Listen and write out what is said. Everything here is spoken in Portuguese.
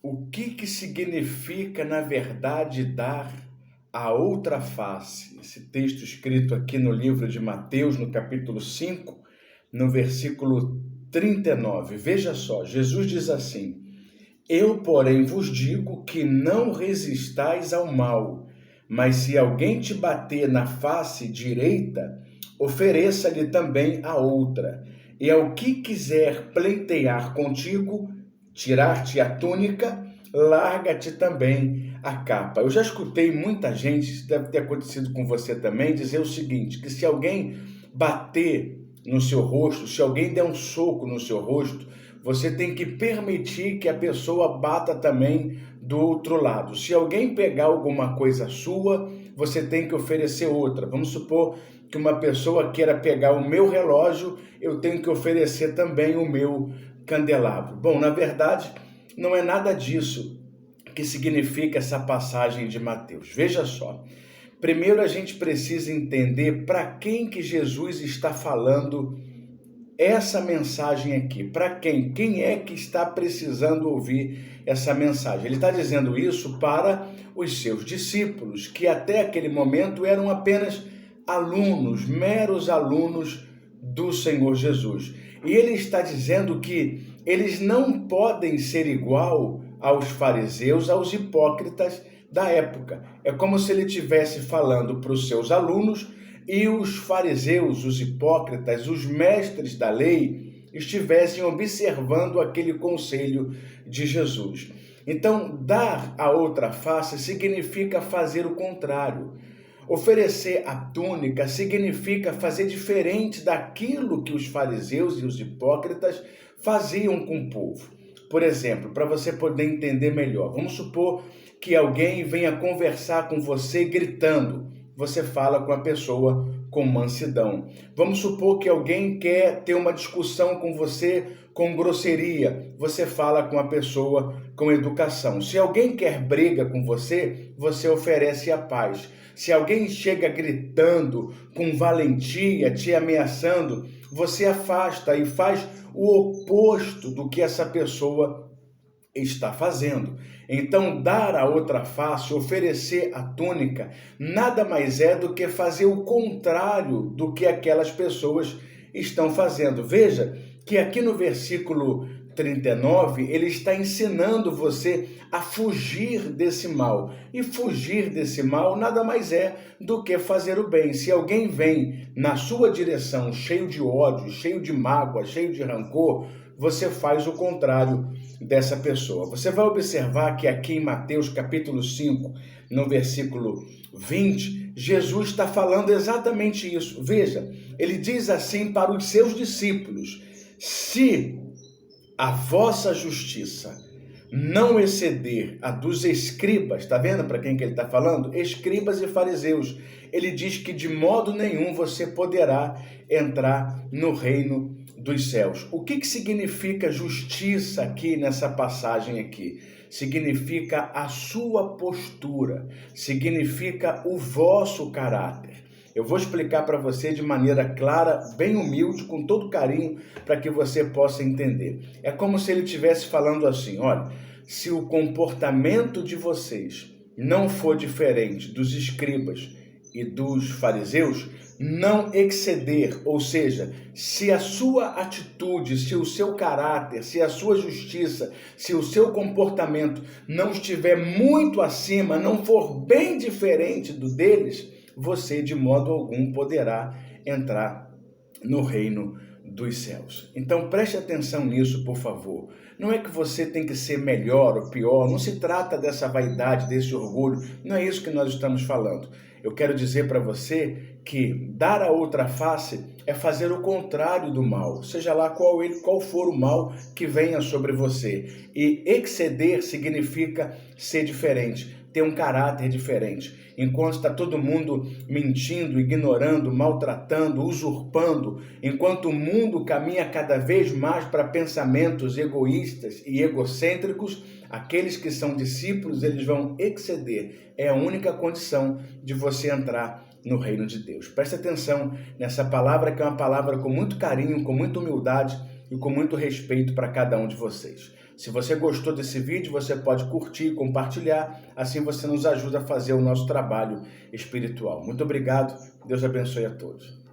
O que significa, na verdade, dar a outra face? Esse texto escrito aqui no livro de Mateus, no capítulo 5, no versículo 39. Veja só, Jesus diz assim: Eu, porém, vos digo que não resistais ao mal, mas se alguém te bater na face direita, ofereça-lhe também a outra. E ao que quiser pleitear contigo, tirar-te a túnica, larga-te também a capa. Eu já escutei muita gente, isso deve ter acontecido com você também, dizer o seguinte, que se alguém bater no seu rosto, se alguém der um soco no seu rosto, você tem que permitir que a pessoa bata também do outro lado. Se alguém pegar alguma coisa sua, você tem que oferecer outra. Vamos supor que uma pessoa queira pegar o meu relógio, eu tenho que oferecer também o meu candelabro. Bom, na verdade, não é nada disso que significa essa passagem de Mateus. Veja só. Primeiro a gente precisa entender para quem que Jesus está falando essa mensagem aqui. Para quem? Quem é que está precisando ouvir essa mensagem? Ele está dizendo isso para os seus discípulos, que até aquele momento eram apenas alunos, meros alunos do Senhor Jesus. E ele está dizendo que eles não podem ser igual aos fariseus, aos hipócritas da época. É como se ele estivesse falando para os seus alunos e os fariseus, os hipócritas, os mestres da lei, estivessem observando aquele conselho de Jesus. Então, dar a outra face significa fazer o contrário. Oferecer a túnica significa fazer diferente daquilo que os fariseus e os hipócritas faziam com o povo. Por exemplo, para você poder entender melhor, vamos supor que alguém venha conversar com você gritando. Você fala com a pessoa com mansidão. Vamos supor que alguém quer ter uma discussão com você com grosseria. Você fala com a pessoa com educação. Se alguém quer briga com você, você oferece a paz. Se alguém chega gritando com valentia, te ameaçando, você afasta e faz o oposto do que essa pessoa está fazendo. Então, dar a outra face, oferecer a túnica, nada mais é do que fazer o contrário do que aquelas pessoas estão fazendo. Veja que aqui no versículo 39, ele está ensinando você a fugir desse mal. E fugir desse mal nada mais é do que fazer o bem. Se alguém vem na sua direção cheio de ódio, cheio de mágoa, cheio de rancor, você faz o contrário dessa pessoa. Você vai observar que aqui em Mateus capítulo 5, no versículo 20, Jesus está falando exatamente isso. Veja, ele diz assim para os seus discípulos: se a vossa justiça não exceder a dos escribas, está vendo para quem que ele está falando? Escribas e fariseus. Ele diz que de modo nenhum você poderá entrar no reino dos céus. O que significa justiça aqui nessa passagem aqui? Significa a sua postura, significa o vosso caráter. Eu vou explicar para você de maneira clara, bem humilde, com todo carinho, para que você possa entender. É como se ele estivesse falando assim: olha, se o comportamento de vocês não for diferente dos escribas e dos fariseus, não exceder, ou seja, se a sua atitude, se o seu caráter, se a sua justiça, se o seu comportamento não estiver muito acima, não for bem diferente do deles, você de modo algum poderá entrar no reino dos céus. Então preste atenção nisso, por favor. Não é que você tem que ser melhor ou pior, não se trata dessa vaidade, desse orgulho, não é isso que nós estamos falando. Eu quero dizer para você que dar a outra face é fazer o contrário do mal, seja lá qual for o mal que venha sobre você. E exceder significa ser diferente, ter um caráter diferente. Enquanto está todo mundo mentindo, ignorando, maltratando, usurpando, enquanto o mundo caminha cada vez mais para pensamentos egoístas e egocêntricos, aqueles que são discípulos, eles vão exceder. É a única condição de você entrar no reino de Deus. Preste atenção nessa palavra, que é uma palavra com muito carinho, com muita humildade e com muito respeito para cada um de vocês. Se você gostou desse vídeo, você pode curtir e compartilhar, assim você nos ajuda a fazer o nosso trabalho espiritual. Muito obrigado, Deus abençoe a todos.